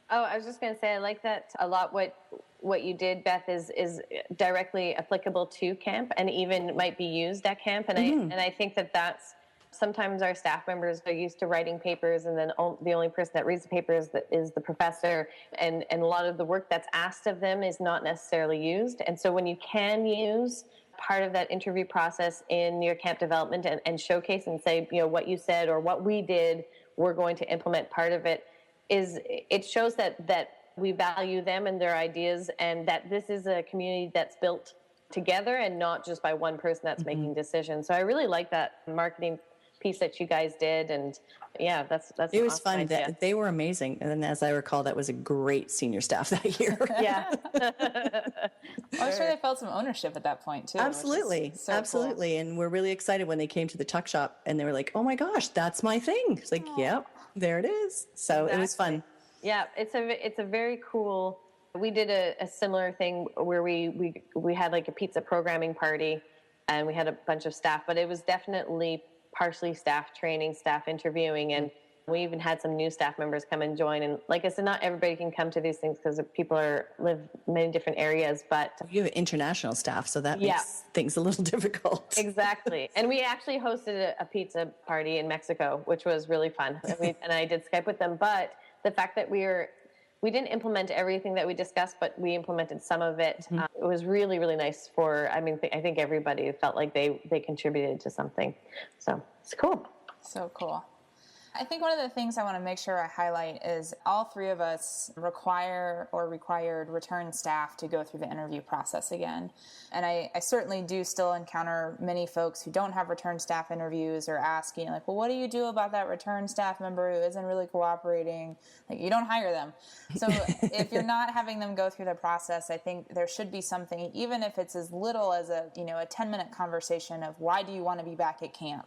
Oh, I was just going to say, I like that a lot. What you did, Beth, is directly applicable to camp, and even might be used at camp. And I think that's sometimes our staff members are used to writing papers, and then the only person that reads the papers is the professor, and a lot of the work that's asked of them is not necessarily used. And so when you can use part of that interview process in your camp development and showcase and say, what you said or what we did, we're going to implement part of it, it shows that we value them and their ideas, and that this is a community that's built together and not just by one person that's making decisions. So I really like that marketing piece that you guys did, and yeah, that's it was awesome fun. idea. They were amazing, and then as I recall, that was a great senior staff that year. Yeah. I'm sure they felt some ownership at that point too. Absolutely. So absolutely. Cool. And we're really excited when they came to the tuck shop and they were like, oh my gosh, that's my thing. It's like, yep, there it is. So It was fun. Yeah, it's a very cool. We did a similar thing where we had like a pizza programming party, and we had a bunch of staff, but it was definitely partially staff training, staff interviewing, and we even had some new staff members come and join. And like I said, not everybody can come to these things because people live in many different areas, but you have international staff, so that makes things a little difficult. Exactly. And we actually hosted a pizza party in Mexico, which was really fun. And I did Skype with them, but the fact that we didn't implement everything that we discussed, but we implemented some of it. It was really, really nice I think everybody felt like they contributed to something. So it's cool. So cool. I think one of the things I want to make sure I highlight is all three of us required return staff to go through the interview process again. And I certainly do still encounter many folks who don't have return staff interviews, or asking like, well, what do you do about that return staff member who isn't really cooperating? Like, you don't hire them. So if you're not having them go through the process, I think there should be something, even if it's as little as a 10-minute conversation of why do you want to be back at camp?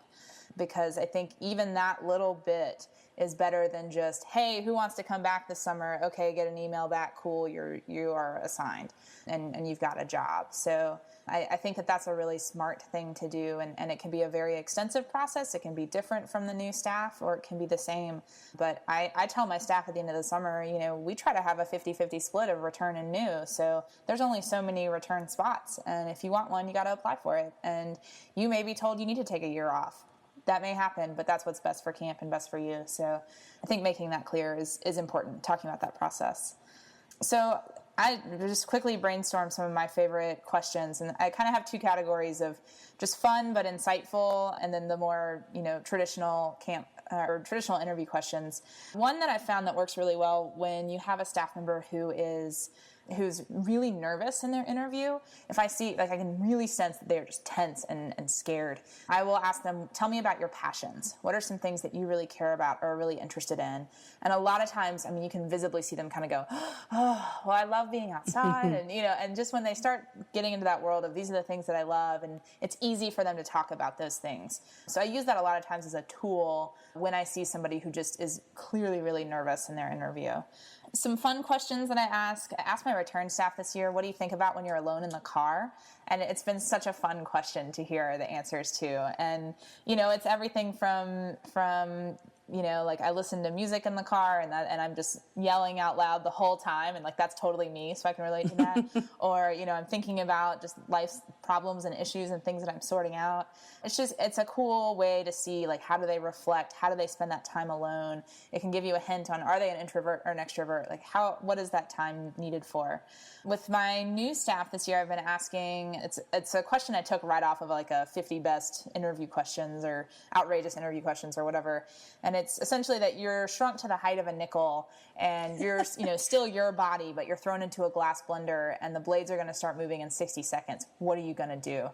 Because I think even that little bit is better than just, hey, who wants to come back this summer? Okay, get an email back. Cool, you are assigned and you've got a job. So I think that's a really smart thing to do. And it can be a very extensive process. It can be different from the new staff, or it can be the same. But I tell my staff at the end of the summer, we try to have a 50-50 split of return and new. So there's only so many return spots. And if you want one, you got to apply for it. And you may be told you need to take a year off. That may happen, but that's what's best for camp and best for you. So I think making that clear is important, talking about that process. So I just quickly brainstormed some of my favorite questions, and I kind of have two categories of just fun but insightful, and then the more, traditional camp or traditional interview questions. One that I found that works really well when you have a staff member who's really nervous in their interview. If I see, I can really sense that they're just tense and scared, I will ask them, tell me about your passions. What are some things that you really care about or are really interested in? And a lot of times, you can visibly see them kind of go, oh, well, I love being outside. and just when they start getting into that world of these are the things that I love, and it's easy for them to talk about those things. So I use that a lot of times as a tool when I see somebody who just is clearly really nervous in their interview. Some fun questions that I asked my return staff this year, what do you think about when you're alone in the car? And it's been such a fun question to hear the answers to. And, it's everything from like I listen to music in the car and I'm just yelling out loud the whole time. And that's totally me. So I can relate to that. Or, I'm thinking about just life's problems and issues and things that I'm sorting out. It's a cool way to see, how do they reflect? How do they spend that time alone? It can give you a hint on, are they an introvert or an extrovert? What is that time needed for? With my new staff this year, I've been asking, it's a question I took right off of a 50 best interview questions or outrageous interview questions or whatever. And it's essentially that you're shrunk to the height of a nickel and you're, still your body, but you're thrown into a glass blender and the blades are going to start moving in 60 seconds. What are you going to do?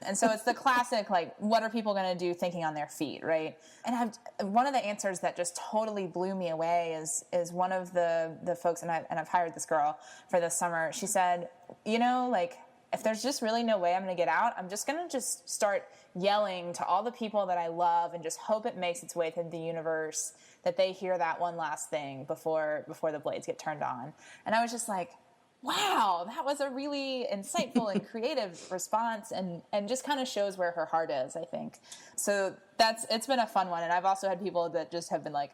And so it's the classic, what are people going to do thinking on their feet, right? And one of the answers that just totally blew me away is one of the folks, and I've hired this girl for this summer. She said, if there's just really no way I'm going to get out, I'm just going to start yelling to all the people that I love and just hope it makes its way through the universe, that they hear that one last thing before the blades get turned on. And I was just like, wow, that was a really insightful and creative response, and just kind of shows where her heart is, I think. So it's been a fun one. And I've also had people that just have been like,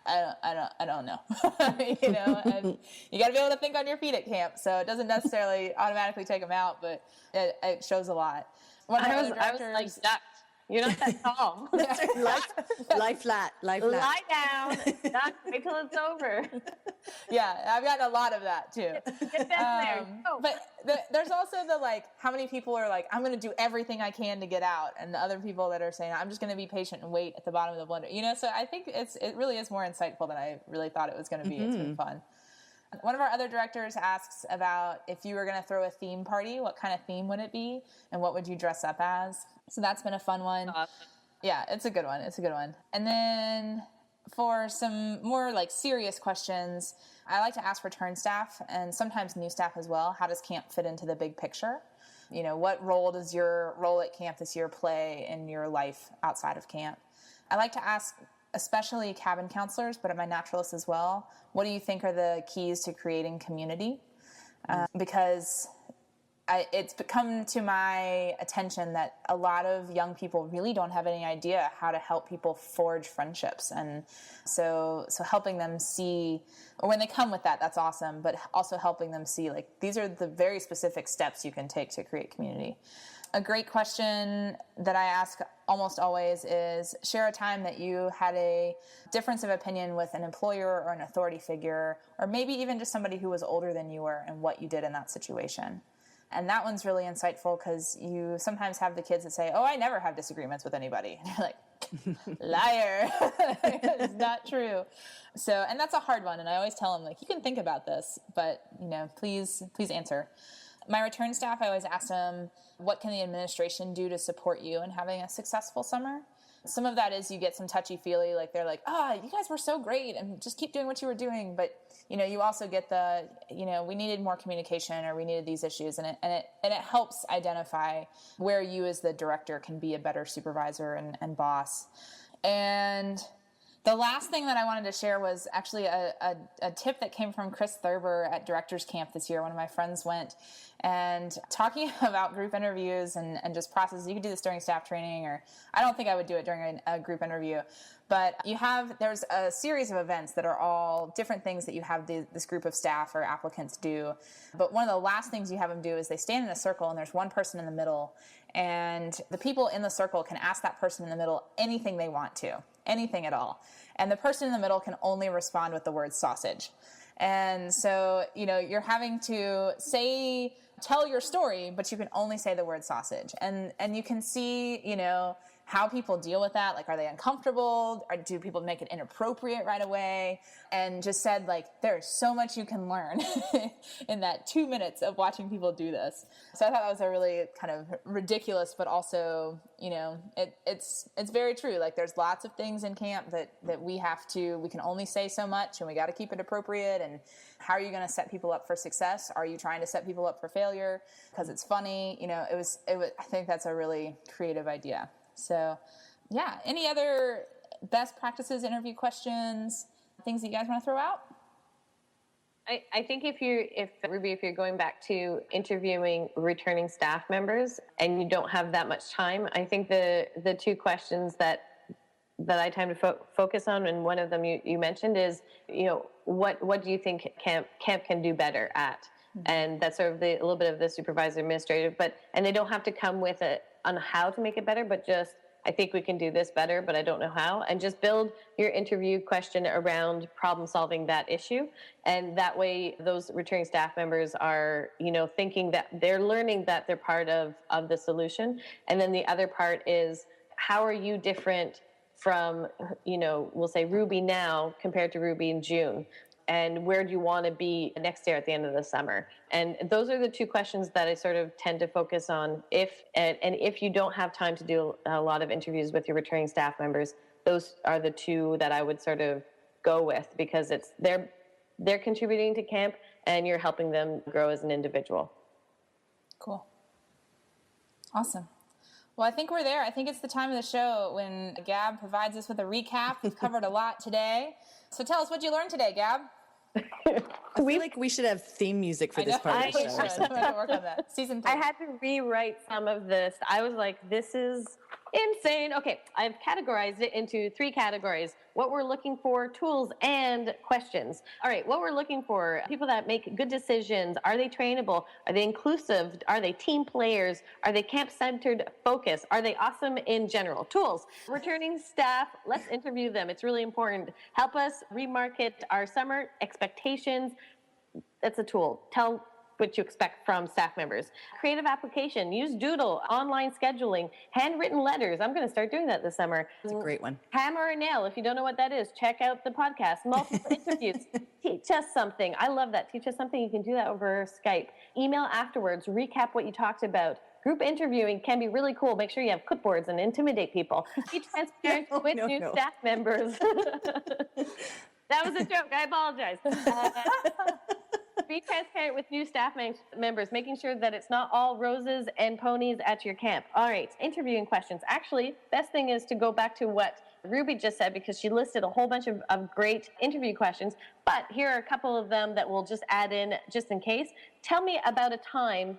I don't know, and you got to be able to think on your feet at camp. So it doesn't necessarily automatically take them out, but it shows a lot. I was like, duck. You're not that tall. Lie flat. Lie down. Duck. Wait till it's over. Yeah, I've gotten a lot of that too. Get back there. Oh. But there's also the how many people are like, I'm going to do everything I can to get out, and the other people that are saying, I'm just going to be patient and wait at the bottom of the blender. So I think it really is more insightful than I really thought it was going to be. It's been fun. One of our other directors asks about if you were going to throw a theme party, what kind of theme would it be, and what would you dress up as? So that's been a fun one. Awesome. Yeah, it's a good one. And then for some more serious questions, I like to ask return staff and sometimes new staff as well, how does camp fit into the big picture? What role does your role at camp this year play in your life outside of camp? I like to ask especially cabin counselors, but at my naturalists as well, what do you think are the keys to creating community? Because it's come to my attention that a lot of young people really don't have any idea how to help people forge friendships. And so helping them see, or when they come with that's awesome, but also helping them see, these are the very specific steps you can take to create community. A great question that I ask almost always is, share a time that you had a difference of opinion with an employer or an authority figure, or maybe even just somebody who was older than you were, and what you did in that situation. And that one's really insightful because you sometimes have the kids that say, oh, I never have disagreements with anybody. And you're like, liar. It's not true. So, and that's a hard one. And I always tell them, you can think about this, but, please answer. My return staff, I always ask them, what can the administration do to support you in having a successful summer? Some of that is you get some touchy-feely, they're like, you guys were so great, and just keep doing what you were doing. But, you also get the, we needed more communication, or we needed these issues. And it helps identify where you as the director can be a better supervisor and boss. And the last thing that I wanted to share was actually a tip that came from Chris Thurber at Directors Camp this year. One of my friends went, and talking about group interviews and just processes. You could do this during staff training, or I don't think I would do it during a group interview. But there's a series of events that are all different things that you have this group of staff or applicants do. But one of the last things you have them do is they stand in a circle, and there's one person in the middle. And the people in the circle can ask that person in the middle anything they want to, anything at all. And the person in the middle can only respond with the word sausage. And so, you're having to tell your story, but you can only say the word sausage. And you can see, how people deal with that. Are they uncomfortable? Or do people make it inappropriate right away? And just said, there's so much you can learn in that 2 minutes of watching people do this. So I thought that was a really kind of ridiculous, but also, it's very true. There's lots of things in camp that we can only say so much, and we got to keep it appropriate. And how are you going to set people up for success? Are you trying to set people up for failure because it's funny? I think that's a really creative idea. So, yeah. Any other best practices, interview questions, things that you guys want to throw out? I think if you're going back to interviewing returning staff members and you don't have that much time, I think the two questions that I tend to focus on, and one of them you mentioned is, what do you think camp can do better at? Mm-hmm. And that's sort of a little bit of the supervisor administrative, and they don't have to come with it on how to make it better, but just, I think we can do this better, but I don't know how. And just build your interview question around problem solving that issue. And that way those returning staff members are, thinking that they're learning that they're part of the solution. And then the other part is, how are you different from, we'll say Ruby now compared to Ruby in June? And where do you want to be next year at the end of the summer? And those are the two questions that I sort of tend to focus on. If you don't have time to do a lot of interviews with your returning staff members, those are the two that I would sort of go with, because they're contributing to camp and you're helping them grow as an individual. Cool. Awesome. Well, I think we're there. I think it's the time of the show when Gab provides us with a recap. We've covered a lot today. So tell us what you learned today, Gab. I feel like we should have theme music for this part of the show. I'm going to work on that. Season 3. I had to rewrite some of this. I was like, this is insane. Okay, I've categorized it into 3 categories: what we're looking for, tools, and questions. All right, what we're looking for: people that make good decisions. Are they trainable? Are they inclusive? Are they team players? Are they camp-centered focus? Are they awesome in general? Tools: returning staff, let's interview them. It's really important. Help us remarket our summer expectations. That's a tool. Tell what you expect from staff members. Creative application, use Doodle, online scheduling, handwritten letters. I'm going to start doing that this summer. That's a great one. Hammer or nail, if you don't know what that is, check out the podcast. Multiple interviews. Teach us something. I love that. Teach us something. You can do that over Skype. Email afterwards. Recap what you talked about. Group interviewing can be really cool. Make sure you have clipboards and intimidate people. Be transparent with new staff members. That was a joke. I apologize. Be transparent with new staff members, making sure that it's not all roses and ponies at your camp. All right, interviewing questions. Actually, best thing is to go back to what Ruby just said, because she listed a whole bunch of great interview questions. But here are a couple of them that we'll just add in just in case. Tell me about a time, ...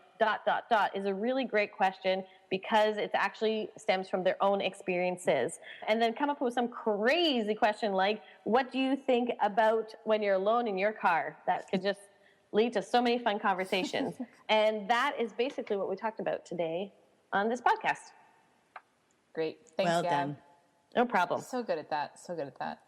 is a really great question, because it actually stems from their own experiences. And then come up with some crazy question like, what do you think about when you're alone in your car? That could just lead to so many fun conversations. And that is basically what we talked about today on this podcast. Great. Thanks, well Gab. done. No problem. So good at that. So good at that.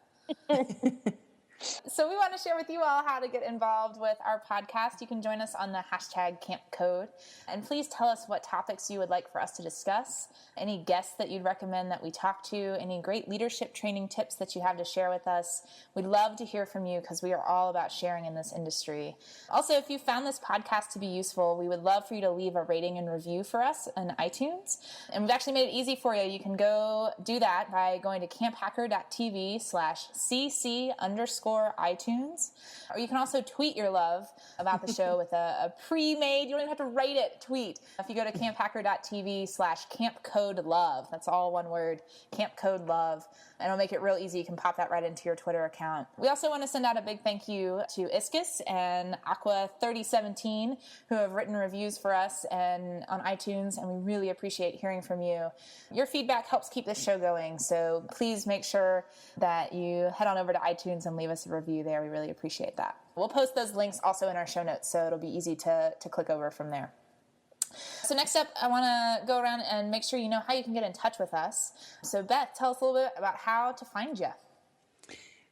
So we want to share with you all how to get involved with our podcast. You can join us on the hashtag Camp Code. And please tell us what topics you would like for us to discuss, any guests that you'd recommend that we talk to, any great leadership training tips that you have to share with us. We'd love to hear from you, because we are all about sharing in this industry. Also, if you found this podcast to be useful, we would love for you to leave a rating and review for us on iTunes. And we've actually made it easy for you. You can go do that by going to camphacker.tv/cc_iTunes. Or you can also tweet your love about the show with a pre-made, you don't even have to write it, tweet. If you go to camphacker.tv/campcodelove, that's all one word, campcodelove, and it'll make it real easy. You can pop that right into your Twitter account. We also want to send out a big thank you to Iskis and Aqua3017, who have written reviews for us and on iTunes, and we really appreciate hearing from you. Your feedback helps keep this show going, so please make sure that you head on over to iTunes and leave us a review there. We really appreciate that. We'll post those links also in our show notes, so it'll be easy to click over from there. So next up, I want to go around and make sure you know how you can get in touch with us. So Beth, tell us a little bit about how to find you.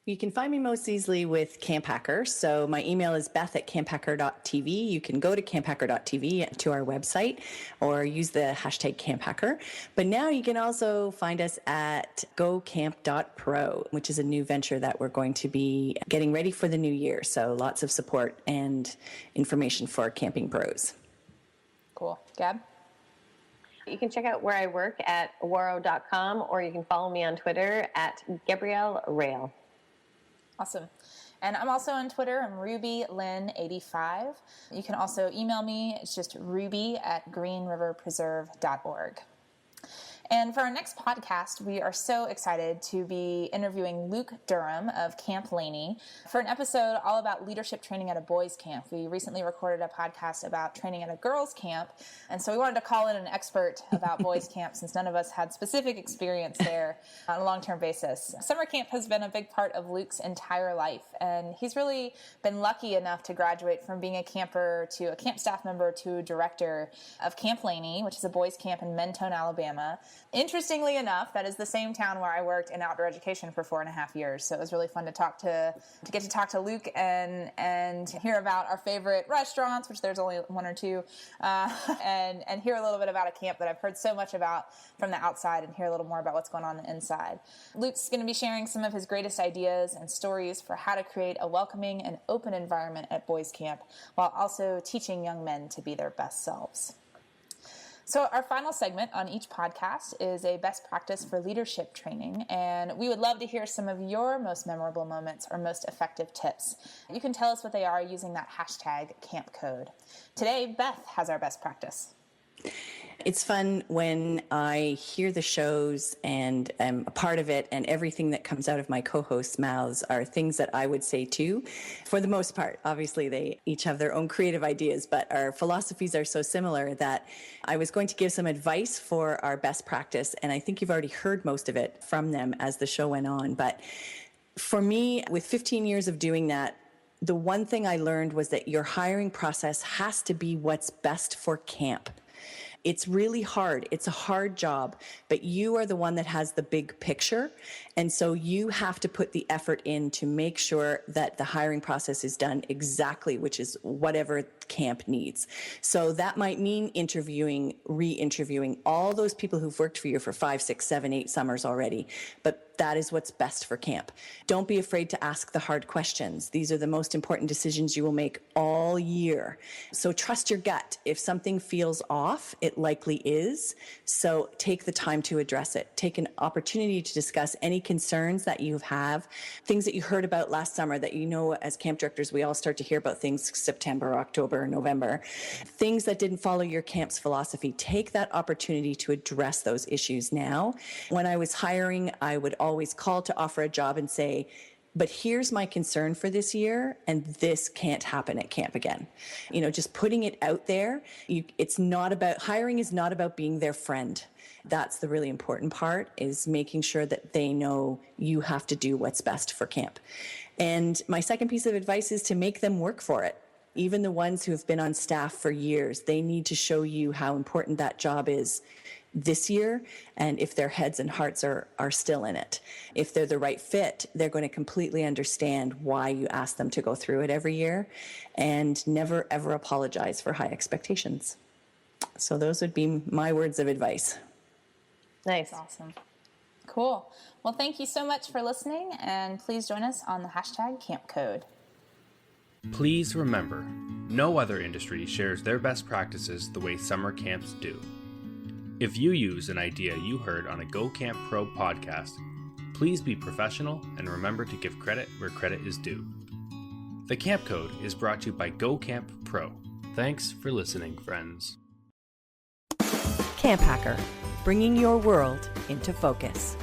You can find me most easily with Camp Hacker. So my email is beth@camphacker.tv. You can go to camphacker.tv to our website or use the hashtag Camp Hacker. But now you can also find us at gocamp.pro, which is a new venture that we're going to be getting ready for the new year. So lots of support and information for camping pros. Cool. Gab? You can check out where I work at waro.com, or you can follow me on Twitter at Gabrielle Rail. Awesome. And I'm also on Twitter. I'm RubyLynn85. You can also email me. It's just ruby@greenriverpreserve.org. And for our next podcast, we are so excited to be interviewing Luke Durham of Camp Laney for an episode all about leadership training at a boys' camp. We recently recorded a podcast about training at a girls' camp, and so we wanted to call in an expert about boys' camp since none of us had specific experience there on a long-term basis. Summer camp has been a big part of Luke's entire life, and he's really been lucky enough to graduate from being a camper to a camp staff member to director of Camp Laney, which is a boys' camp in Mentone, Alabama. Interestingly enough, that is the same town where I worked in outdoor education for 4.5 years. So it was really fun to get to talk to Luke and hear about our favorite restaurants, which there's only one or two, and hear a little bit about a camp that I've heard so much about from the outside, and hear a little more about what's going on the inside. Luke's going to be sharing some of his greatest ideas and stories for how to create a welcoming and open environment at boys camp, while also teaching young men to be their best selves. So our final segment on each podcast is a best practice for leadership training, and we would love to hear some of your most memorable moments or most effective tips. You can tell us what they are using that hashtag #CampCode. Today, Beth has our best practice. It's fun when I hear the shows and am a part of it, and everything that comes out of my co-hosts' mouths are things that I would say too. For the most part, obviously they each have their own creative ideas, but our philosophies are so similar that I was going to give some advice for our best practice, and I think you've already heard most of it from them as the show went on. But for me, with 15 years of doing that, the one thing I learned was that your hiring process has to be what's best for camp. It's really hard. It's a hard job, but you are the one that has the big picture. And so you have to put the effort in to make sure that the hiring process is done exactly, which is whatever camp needs. So that might mean interviewing, re-interviewing all those people who've worked for you for 5, 6, 7, 8 summers already. But that is what's best for camp. Don't be afraid to ask the hard questions. These are the most important decisions you will make all year. So trust your gut. If something feels off, it likely is. So take the time to address it. Take an opportunity to discuss any concerns that you have, things that you heard about last summer that as camp directors, we all start to hear about things September, October, November, things that didn't follow your camp's philosophy. Take that opportunity to address those issues now. When I was hiring, I would always call to offer a job and say, but here's my concern for this year, and this can't happen at camp again. Just putting it out there. Hiring is not about being their friend. That's the really important part, is making sure that they know you have to do what's best for camp. And my second piece of advice is to make them work for it. Even the ones who have been on staff for years, they need to show you how important that job is this year, and if their heads and hearts are still in it. If they're the right fit, they're going to completely understand why you ask them to go through it every year, and never ever apologize for high expectations. So those would be my words of advice. Nice. That's awesome. Cool. Well, thank you so much for listening, and please join us on the hashtag #CampCode. Please remember, no other industry shares their best practices the way summer camps do. If you use an idea you heard on a Go Camp Pro podcast, please be professional and remember to give credit where credit is due. The Camp Code is brought to you by Go Camp Pro. Thanks for listening, friends. Camp Hacker, bringing your world into focus.